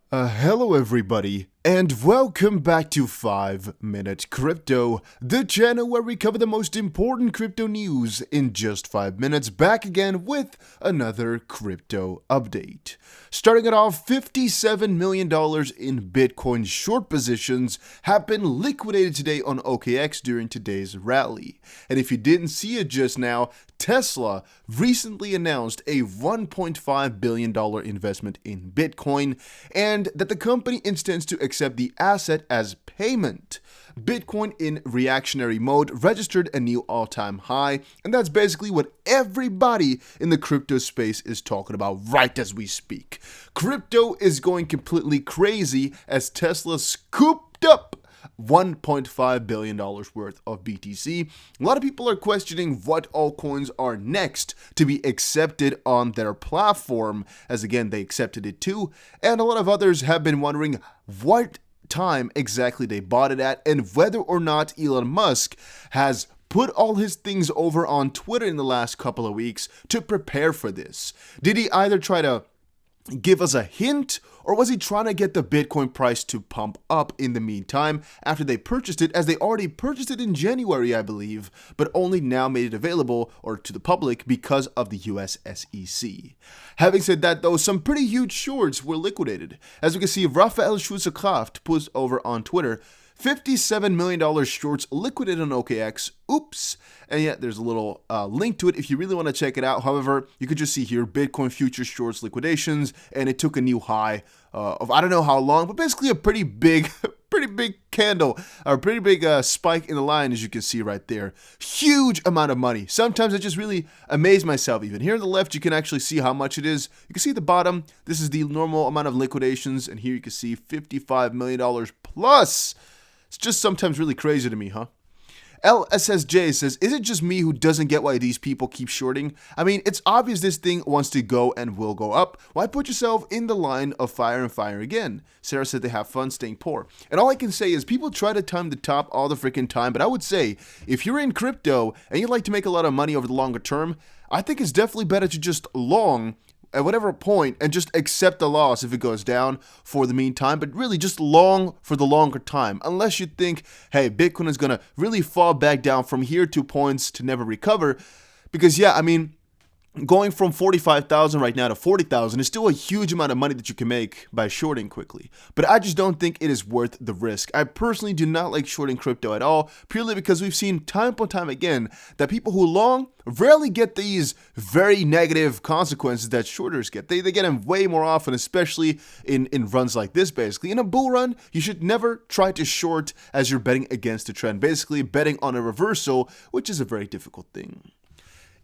Hello everybody, and welcome back to 5 Minute Crypto, the channel where we cover the most important crypto news in just 5 minutes, back again with another crypto update. Starting it off, $57 million in Bitcoin short positions have been liquidated today on OKX during today's rally. And if you didn't see it just now, Tesla recently announced a $1.5 billion investment in Bitcoin, and that the company intends to accept the asset as payment. Bitcoin in reactionary mode registered a new all-time high, and that's basically what everybody in the crypto space is talking about right as we speak. Crypto is going completely crazy as Tesla scooped up $1.5 billion worth of BTC. A lot of people are questioning what altcoins are next to be accepted on their platform, as again, they accepted it too. And a lot of others have been wondering what time exactly they bought it at and whether or not Elon Musk has put all his things over on Twitter in the last couple of weeks to prepare for this. Did he either try to give us a hint, or was he trying to get the Bitcoin price to pump up in the meantime after they purchased it, as they already purchased it in January, I believe, but only now made it available or to the public because of the US SEC. Having said that though, some pretty huge shorts were liquidated. As we can see, Raphael Schulze-Kraft puts over on Twitter, $57 million shorts liquidated on OKX. Oops. And yet there's a little link to it if you really want to check it out. However, you could just see here Bitcoin futures shorts liquidations, and it took a new high of I don't know how long, but basically a pretty big candle, or a pretty big spike in the line, as you can see right there. Huge amount of money. Sometimes I just really amaze myself. Even here on the left, you can actually see how much it is. You can see at the bottom, this is the normal amount of liquidations, and here you can see $55 million plus. It's just sometimes really crazy to me, huh? LSSJ says, is it just me who doesn't get why these people keep shorting? I mean, it's obvious this thing wants to go and will go up. Why put yourself in the line of fire and fire again? Sarah said they have fun staying poor. And all I can say is people try to time the top all the freaking time, but I would say if you're in crypto and you'd like to make a lot of money over the longer term, I think it's definitely better to just long at whatever point and just accept the loss if it goes down for the meantime, but really just long for the longer time, unless you think, hey, Bitcoin is going to really fall back down from here to points to never recover. Because yeah, I mean, going from 45,000 right now to 40,000 is still a huge amount of money that you can make by shorting quickly. But I just don't think it is worth the risk. I personally do not like shorting crypto at all, purely because we've seen time and time again that people who long rarely get these very negative consequences that shorters get. They get them way more often, especially in runs like this, basically. In a bull run, you should never try to short as you're betting against a trend, basically betting on a reversal, which is a very difficult thing.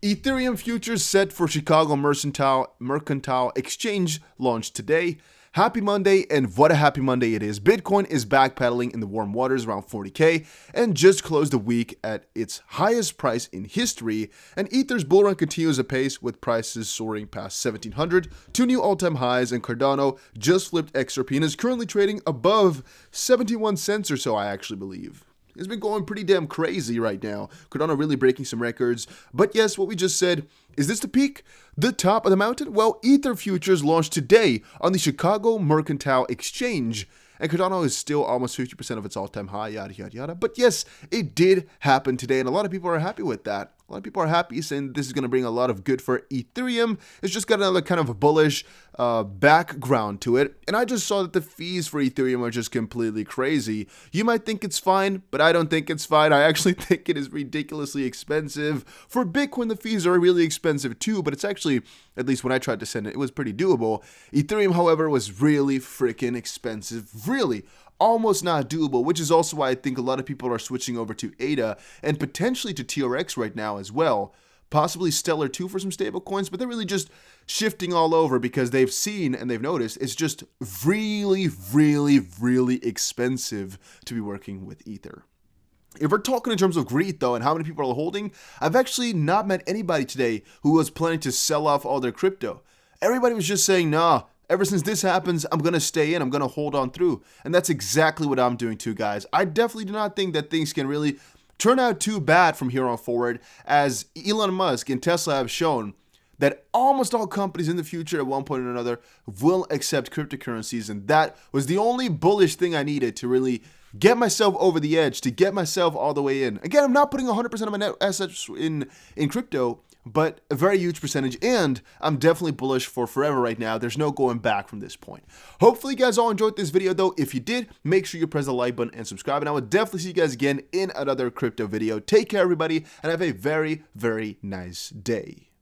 Ethereum futures set for Chicago Mercantile Exchange launched today. Happy Monday, and what a happy Monday it is. Bitcoin is backpedaling in the warm waters around 40K and just closed the week at its highest price in history. And Ether's bull run continues apace with prices soaring past 1700, two new all-time highs, and Cardano just flipped XRP and is currently trading above 71 cents or so, I actually believe. It's been going pretty damn crazy right now. Cardano really breaking some records. But yes, what we just said, is this the peak? The top of the mountain? Well, Ether futures launched today on the Chicago Mercantile Exchange. And Cardano is still almost 50% of its all-time high, yada, yada, yada. But yes, it did happen today, and a lot of people are happy with that. A lot of people are happy, saying this is going to bring a lot of good for Ethereum. It's just got another kind of a bullish background to it. And I just saw that the fees for Ethereum are just completely crazy. You might think it's fine, but I don't think it's fine. I actually think it is ridiculously expensive. For Bitcoin, the fees are really expensive too, but it's actually, at least when I tried to send it, it was pretty doable. Ethereum, however, was really freaking expensive. Really. Almost not doable, which is also why I think a lot of people are switching over to ADA and potentially to TRX right now as well. Possibly Stellar too for some stable coins, but they're really just shifting all over because they've seen and they've noticed it's just really, really, really expensive to be working with Ether. If we're talking in terms of greed though and how many people are holding, I've actually not met anybody today who was planning to sell off all their crypto. Everybody was just saying, nah, ever since this happens, I'm going to stay in, I'm going to hold on through. And that's exactly what I'm doing too, guys. I definitely do not think that things can really turn out too bad from here on forward, as Elon Musk and Tesla have shown. that almost all companies in the future at one point or another will accept cryptocurrencies, and that was the only bullish thing I needed to really get myself over the edge, to get myself all the way in. Again, I'm not putting 100% of my net assets in crypto, but a very huge percentage, and I'm definitely bullish for forever right now. There's no going back from this point. Hopefully you guys all enjoyed this video though. If you did, make sure you press the like button and subscribe, and I will definitely see you guys again in another crypto video. Take care everybody, and have a very, very nice day.